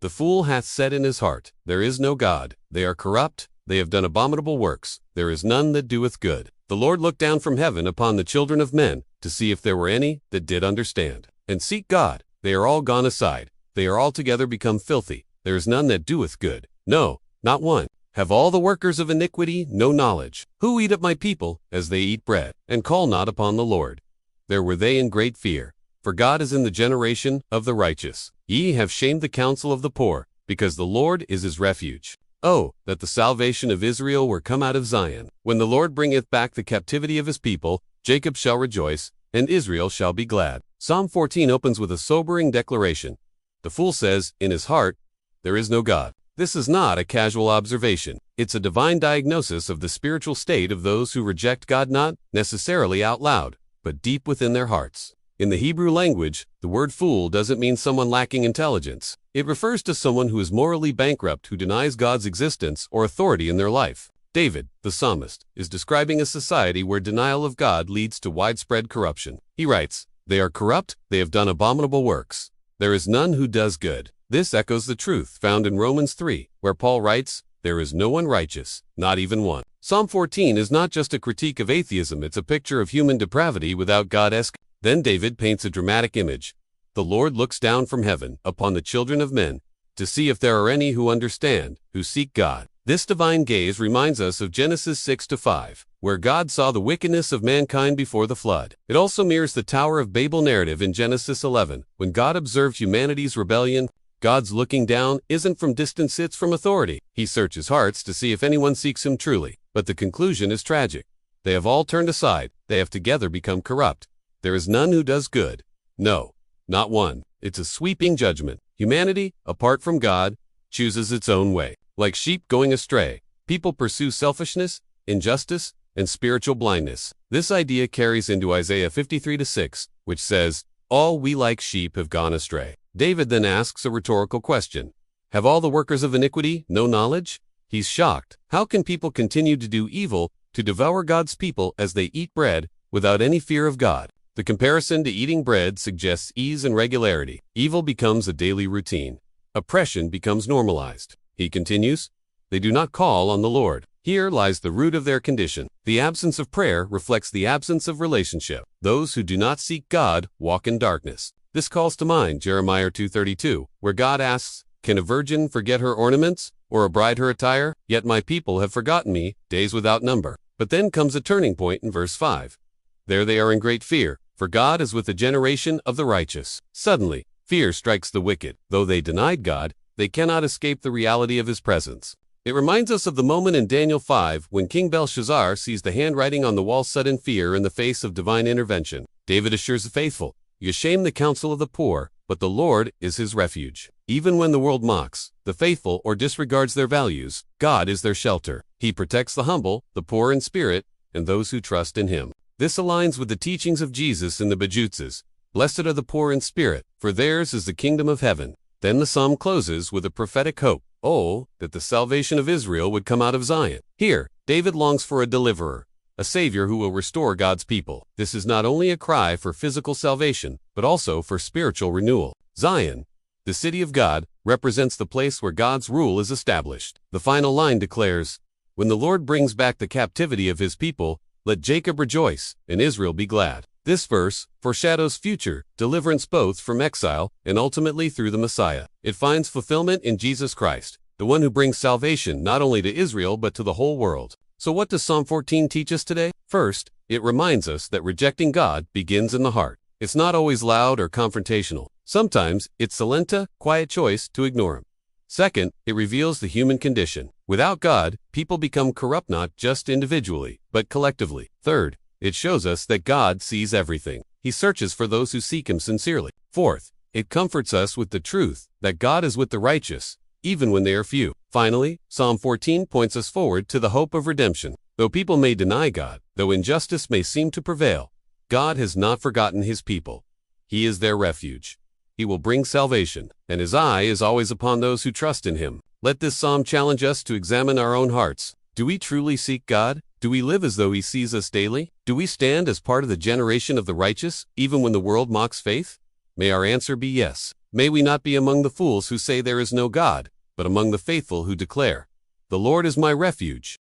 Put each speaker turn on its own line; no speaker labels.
The fool hath said in his heart, There is no God. They are corrupt, they have done abominable works. There is none that doeth good. The Lord looked down from heaven upon the children of men, to see if there were any that did understand, and seek God. They are all gone aside. They are altogether become filthy. There is none that doeth good. No, not one. Have all the workers of iniquity no knowledge? Who eat up my people, as they eat bread, and call not upon the Lord? There were they in great fear. For God is in the generation of the righteous. Ye have shamed the counsel of the poor, because the Lord is his refuge. Oh, that the salvation of Israel were come out of Zion. When the Lord bringeth back the captivity of his people, Jacob shall rejoice, and Israel shall be glad. Psalm 14 opens with a sobering declaration. The fool says, in his heart, There is no God. This is not a casual observation. It's a divine diagnosis of the spiritual state of those who reject God not necessarily out loud, but deep within their hearts. In the Hebrew language, the word fool doesn't mean someone lacking intelligence. It refers to someone who is morally bankrupt, who denies God's existence or authority in their life. David, the psalmist, is describing a society where denial of God leads to widespread corruption. He writes, They are corrupt, they have done abominable works. There is none who does good. This echoes the truth found in Romans 3, where Paul writes, There is no one righteous, not even one. Psalm 14 is not just a critique of atheism, it's a picture of human depravity without God-esque. Then David paints a dramatic image. The Lord looks down from heaven upon the children of men to see if there are any who understand, who seek God. This divine gaze reminds us of Genesis 6-5, where God saw the wickedness of mankind before the flood. It also mirrors the Tower of Babel narrative in Genesis 11, when God observed humanity's rebellion. God's looking down isn't from distance, it's from authority. He searches hearts to see if anyone seeks him truly. But the conclusion is tragic. They have all turned aside. They have together become corrupt. There is none who does good. No, not one. It's a sweeping judgment. Humanity, apart from God, chooses its own way. Like sheep going astray, people pursue selfishness, injustice, and spiritual blindness. This idea carries into Isaiah 53-6, which says, All we like sheep have gone astray. David then asks a rhetorical question. Have all the workers of iniquity no knowledge? He's shocked. How can people continue to do evil, to devour God's people as they eat bread, without any fear of God? The comparison to eating bread suggests ease and regularity. Evil becomes a daily routine. Oppression becomes normalized. He continues, They do not call on the Lord. Here lies the root of their condition. The absence of prayer reflects the absence of relationship. Those who do not seek God walk in darkness. This calls to mind Jeremiah 2:32, where God asks, Can a virgin forget her ornaments, or a bride her attire? Yet my people have forgotten me, days without number. But then comes a turning point in verse 5. There they are in great fear, for God is with the generation of the righteous. Suddenly, fear strikes the wicked. Though they denied God, they cannot escape the reality of his presence. It reminds us of the moment in Daniel 5 when King Belshazzar sees the handwriting on the wall sudden fear in the face of divine intervention. David assures the faithful, You shame the counsel of the poor, but the Lord is his refuge. Even when the world mocks the faithful or disregards their values, God is their shelter. He protects the humble, the poor in spirit, and those who trust in him. This aligns with the teachings of Jesus in the Bejutzes. Blessed are the poor in spirit, for theirs is the kingdom of heaven. Then the psalm closes with a prophetic hope. Oh, that the salvation of Israel would come out of Zion. Here, David longs for a deliverer, a savior who will restore God's people. This is not only a cry for physical salvation, but also for spiritual renewal. Zion, the city of God, represents the place where God's rule is established. The final line declares, When the Lord brings back the captivity of his people, let Jacob rejoice, and Israel be glad. This verse foreshadows future deliverance both from exile and ultimately through the Messiah. It finds fulfillment in Jesus Christ, the one who brings salvation not only to Israel but to the whole world. So what does Psalm 14 teach us today? First, it reminds us that rejecting God begins in the heart. It's not always loud or confrontational. Sometimes it's a silent, quiet choice to ignore him. Second, it reveals the human condition. Without God, people become corrupt not just individually, but collectively. Third, it shows us that God sees everything. He searches for those who seek him sincerely. Fourth, it comforts us with the truth that God is with the righteous, even when they are few. Finally, Psalm 14 points us forward to the hope of redemption. Though people may deny God, though injustice may seem to prevail, God has not forgotten his people. He is their refuge. He will bring salvation, and his eye is always upon those who trust in him. Let this psalm challenge us to examine our own hearts. Do we truly seek God? Do we live as though he sees us daily? Do we stand as part of the generation of the righteous, even when the world mocks faith? May our answer be yes. May we not be among the fools who say there is no God, but among the faithful who declare, "The Lord is my refuge,